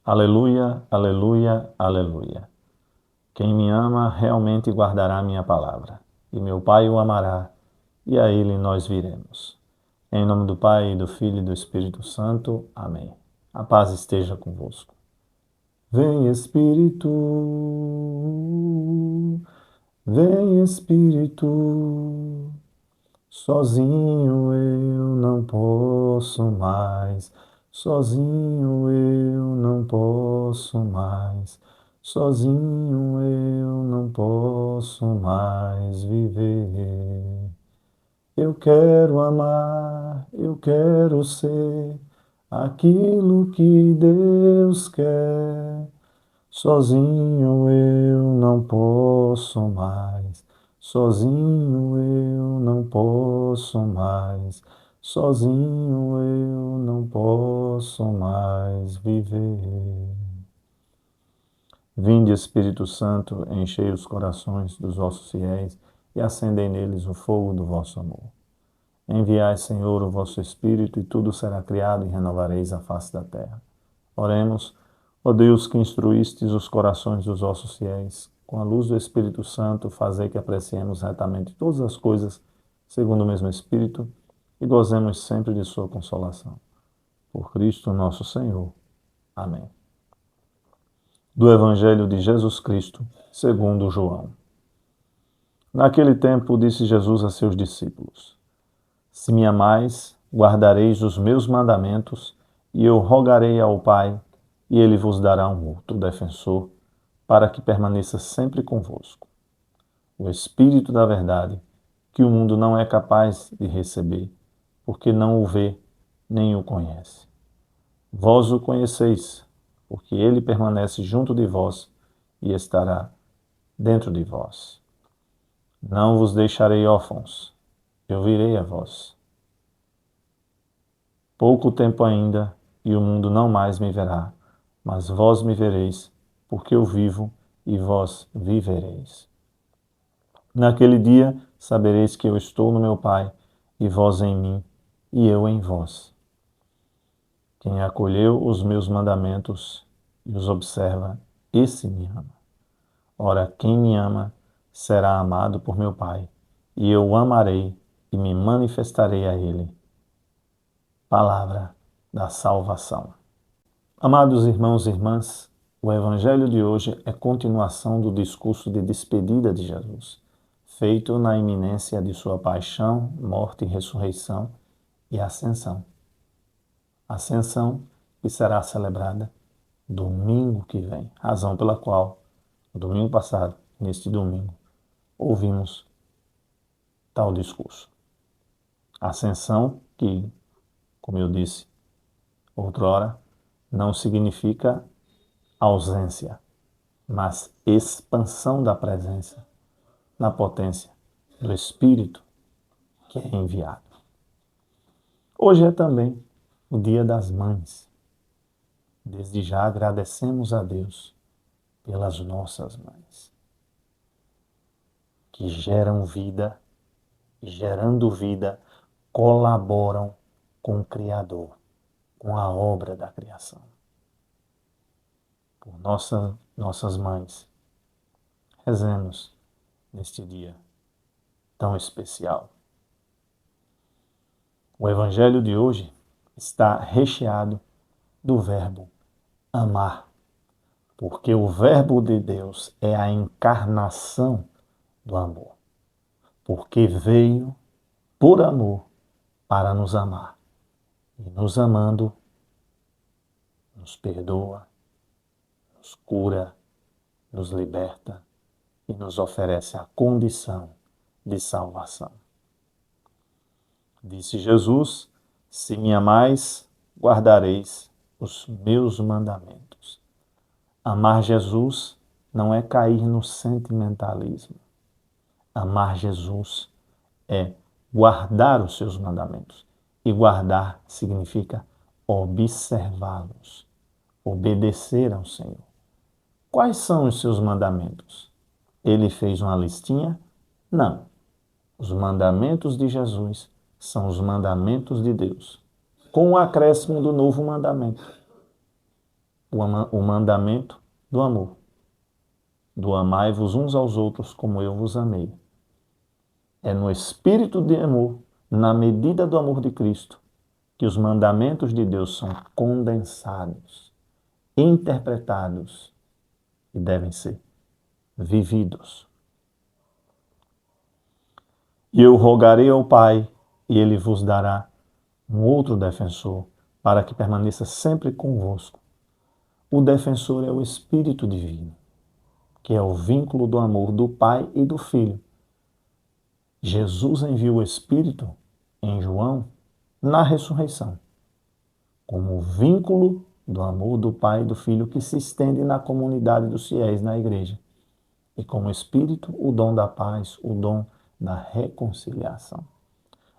Aleluia, aleluia, aleluia. Quem me ama realmente guardará minha palavra, e meu Pai o amará, e a ele nós viremos. Em nome do Pai, do Filho e do Espírito Santo. Amém. A paz esteja convosco. Vem Espírito, sozinho eu não posso mais, sozinho eu não posso mais, sozinho eu não posso mais viver. Eu quero amar, eu quero ser aquilo que Deus quer. Sozinho eu não posso mais, sozinho eu não posso mais, sozinho eu não posso mais viver. Vinde, Espírito Santo, enchei os corações dos vossos fiéis e acendei neles o fogo do vosso amor. Enviai, Senhor, o vosso Espírito, e tudo será criado, e renovareis a face da terra. Oremos, ó Deus, que instruístes os corações dos vossos fiéis, com a luz do Espírito Santo, fazei que apreciemos retamente todas as coisas, segundo o mesmo Espírito, e gozemos sempre de sua consolação. Por Cristo nosso Senhor. Amém. Do Evangelho de Jesus Cristo, segundo João. Naquele tempo disse Jesus a seus discípulos: Se me amais, guardareis os meus mandamentos, e eu rogarei ao Pai, e ele vos dará um outro defensor, para que permaneça sempre convosco. O Espírito da verdade, que o mundo não é capaz de receber, porque não o vê, nem o conhece. Vós o conheceis, porque ele permanece junto de vós e estará dentro de vós. Não vos deixarei órfãos, eu virei a vós. Pouco tempo ainda, e o mundo não mais me verá, mas vós me vereis, porque eu vivo e vós vivereis. Naquele dia sabereis que eu estou no meu Pai, e vós em mim, e eu em vós. Quem acolheu os meus mandamentos e os observa, esse me ama. Ora, quem me ama será amado por meu Pai, e eu o amarei e me manifestarei a ele. Palavra da salvação. Amados irmãos e irmãs, o Evangelho de hoje é continuação do discurso de despedida de Jesus, feito na iminência de sua paixão, morte e ressurreição e ascensão. Ascensão que será celebrada domingo que vem, razão pela qual, no domingo passado, neste domingo, ouvimos tal discurso. Ascensão que, como eu disse outrora, não significa ausência, mas expansão da presença na potência do Espírito que é enviado. Hoje é também o Dia das Mães. Desde já agradecemos a Deus pelas nossas mães, que geram vida e, gerando vida, colaboram com o Criador, com a obra da criação. Por nossas mães, rezemos neste dia tão especial. O Evangelho de hoje está recheado do verbo amar, porque o verbo de Deus é a encarnação do amor, porque veio por amor para nos amar, e nos amando, nos perdoa, nos cura, nos liberta e nos oferece a condição de salvação. Disse Jesus: Se me amais, guardareis os meus mandamentos. Amar Jesus não é cair no sentimentalismo. Amar Jesus é guardar os seus mandamentos. E guardar significa observá-los, obedecer ao Senhor. Quais são os seus mandamentos? Ele fez uma listinha? Não. Os mandamentos de Jesus são os mandamentos de Deus, com o acréscimo do novo mandamento. o mandamento do amor, do amai-vos uns aos outros como eu vos amei. É no espírito de amor, na medida do amor de Cristo, que os mandamentos de Deus são condensados, interpretados e devem ser vividos. E eu rogarei ao Pai, e ele vos dará um outro defensor, para que permaneça sempre convosco. O defensor é o Espírito Divino, que é o vínculo do amor do Pai e do Filho. Jesus enviou o Espírito em João na ressurreição, como o vínculo do amor do Pai e do Filho que se estende na comunidade dos fiéis na igreja. E como Espírito, o dom da paz, o dom da reconciliação.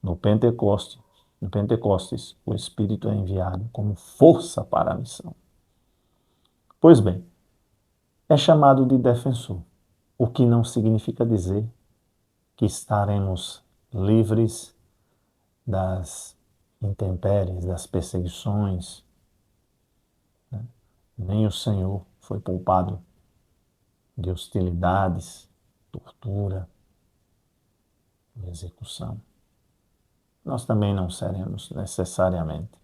No Pentecostes, o Espírito é enviado como força para a missão. Pois bem, é chamado de defensor, o que não significa dizer que estaremos livres das intempéries, das perseguições. Nem o Senhor foi poupado de hostilidades, tortura e execução. Nós também não seremos necessariamente.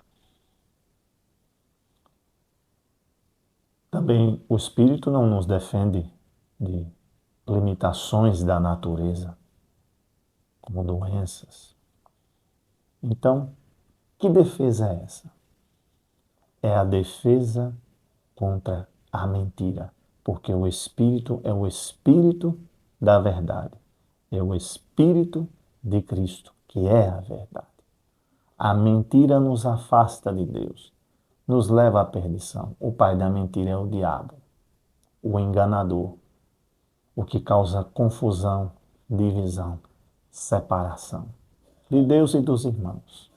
Também o Espírito não nos defende de limitações da natureza, como doenças. Então, que defesa é essa? É a defesa contra a mentira, porque o Espírito é o Espírito da verdade, é o Espírito de Cristo, que é a verdade. A mentira nos afasta de Deus, nos leva à perdição. O pai da mentira é o diabo, o enganador, o que causa confusão, divisão, separação de Deus e dos irmãos.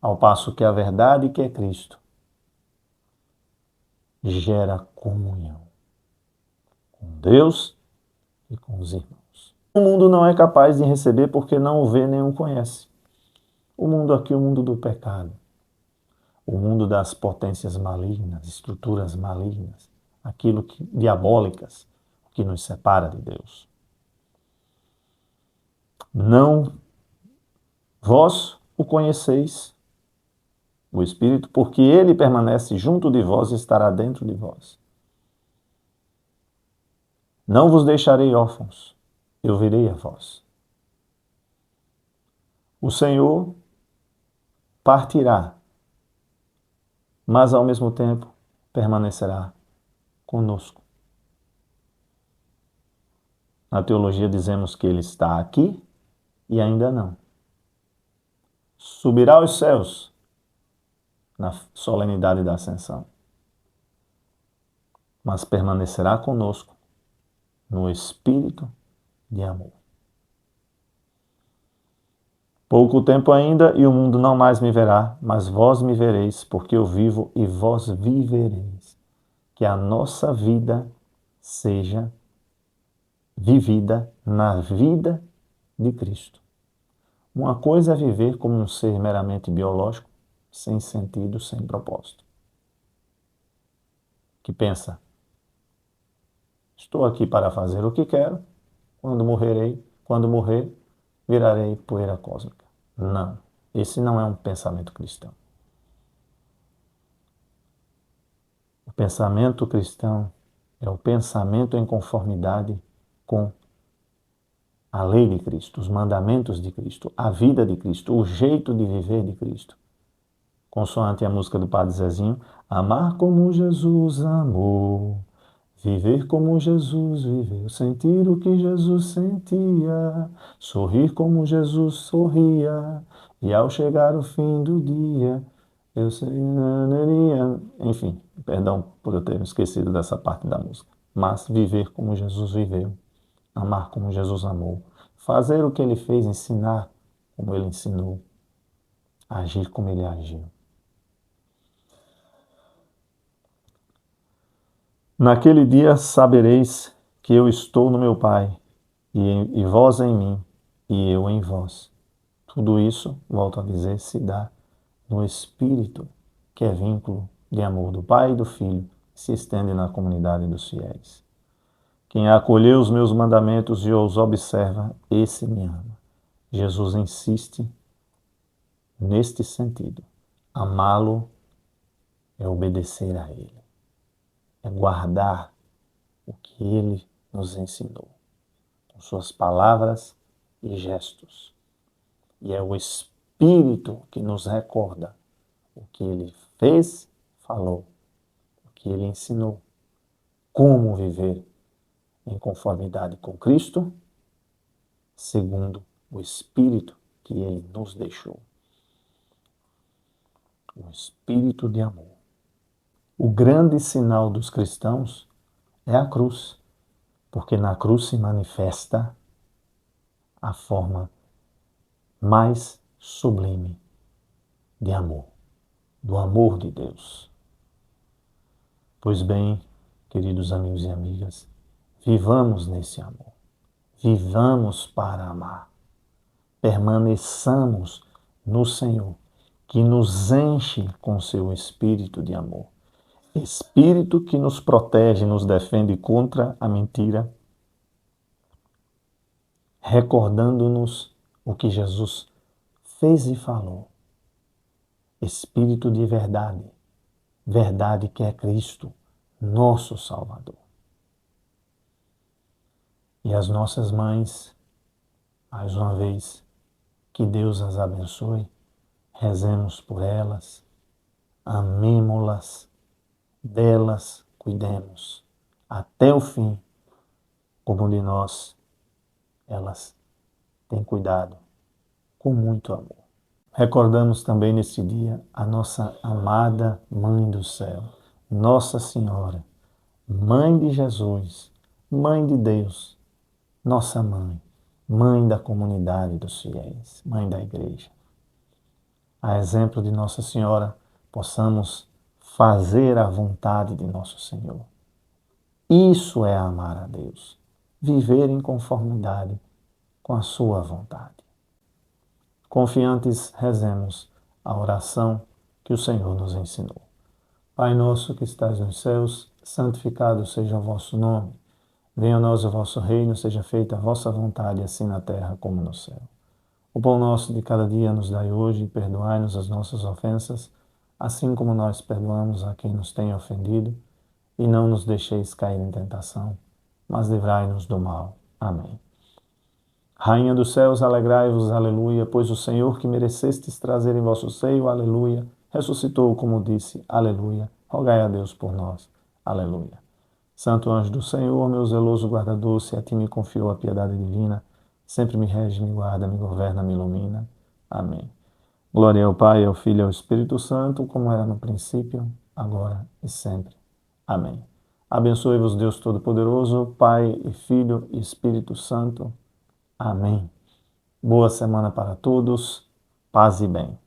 Ao passo que a verdade, que é Cristo, gera comunhão com Deus e com os irmãos. O mundo não é capaz de receber porque não o vê nem o conhece. O mundo aqui é o mundo do pecado, o mundo das potências malignas, estruturas malignas, aquilo que diabólicas que nos separa de Deus. Não vós o conheceis, o Espírito, porque ele permanece junto de vós e estará dentro de vós. Não vos deixarei órfãos, eu virei a vós. O Senhor partirá, mas ao mesmo tempo permanecerá conosco. Na teologia dizemos que ele está aqui e ainda não. Subirá aos céus na solenidade da ascensão, mas permanecerá conosco no espírito de amor. Pouco tempo ainda e o mundo não mais me verá, mas vós me vereis, porque eu vivo e vós vivereis. Que a nossa vida seja vivida na vida de Cristo. Uma coisa é viver como um ser meramente biológico, sem sentido, sem propósito. Que pensa, estou aqui para fazer o que quero, quando morrer, virarei poeira cósmica. Não, esse não é um pensamento cristão. O pensamento cristão é o pensamento em conformidade com a lei de Cristo, os mandamentos de Cristo, a vida de Cristo, o jeito de viver de Cristo. Consoante a música do Padre Zezinho, amar como Jesus amou, viver como Jesus viveu, sentir o que Jesus sentia, sorrir como Jesus sorria, e ao chegar o fim do dia, eu seria... Enfim, perdão por eu ter esquecido dessa parte da música. Mas viver como Jesus viveu, amar como Jesus amou, fazer o que ele fez, ensinar como ele ensinou, agir como ele agiu. Naquele dia sabereis que eu estou no meu Pai, e vós em mim, e eu em vós. Tudo isso, volto a dizer, se dá no Espírito, que é vínculo de amor do Pai e do Filho se estende na comunidade dos fiéis. Quem acolheu os meus mandamentos e os observa, esse me ama. Jesus insiste neste sentido. Amá-lo é obedecer a Ele, é guardar o que Ele nos ensinou, com suas palavras e gestos. E é o Espírito que nos recorda o que Ele fez, falou, o que Ele ensinou, como viver em conformidade com Cristo, segundo o Espírito que Ele nos deixou. O Espírito de amor. O grande sinal dos cristãos é a cruz, porque na cruz se manifesta a forma mais sublime de amor, do amor de Deus. Pois bem, queridos amigos e amigas, vivamos nesse amor, vivamos para amar, permaneçamos no Senhor, que nos enche com seu espírito de amor. Espírito que nos protege, nos defende contra a mentira, recordando-nos o que Jesus fez e falou. Espírito de verdade, verdade que é Cristo, nosso Salvador. E as nossas mães, mais uma vez, que Deus as abençoe, rezemos por elas, amemo-las, delas cuidemos até o fim, como de nós elas têm cuidado com muito amor. Recordamos também neste dia a nossa amada Mãe do Céu, Nossa Senhora, Mãe de Jesus, Mãe de Deus, nossa Mãe, Mãe da comunidade dos fiéis, Mãe da Igreja. A exemplo de Nossa Senhora, possamos fazer a vontade de nosso Senhor. Isso é amar a Deus, viver em conformidade com a sua vontade. Confiantes, rezemos a oração que o Senhor nos ensinou. Pai nosso que estás nos céus, santificado seja o vosso nome. Venha a nós o vosso reino, seja feita a vossa vontade, assim na terra como no céu. O pão nosso de cada dia nos dai hoje, e perdoai-nos as nossas ofensas, assim como nós perdoamos a quem nos tem ofendido, e não nos deixeis cair em tentação, mas livrai-nos do mal. Amém. Rainha dos céus, alegrai-vos, aleluia, pois o Senhor que merecestes trazer em vosso seio, aleluia, ressuscitou, como disse, aleluia. Rogai a Deus por nós, aleluia. Santo anjo do Senhor, meu zeloso guardador, se a ti me confiou a piedade divina, sempre me rege, me guarda, me governa, me ilumina. Amém. Glória ao Pai, ao Filho e ao Espírito Santo, como era no princípio, agora e sempre. Amém. Abençoe-vos Deus Todo-Poderoso, Pai e Filho e Espírito Santo. Amém. Boa semana para todos, paz e bem.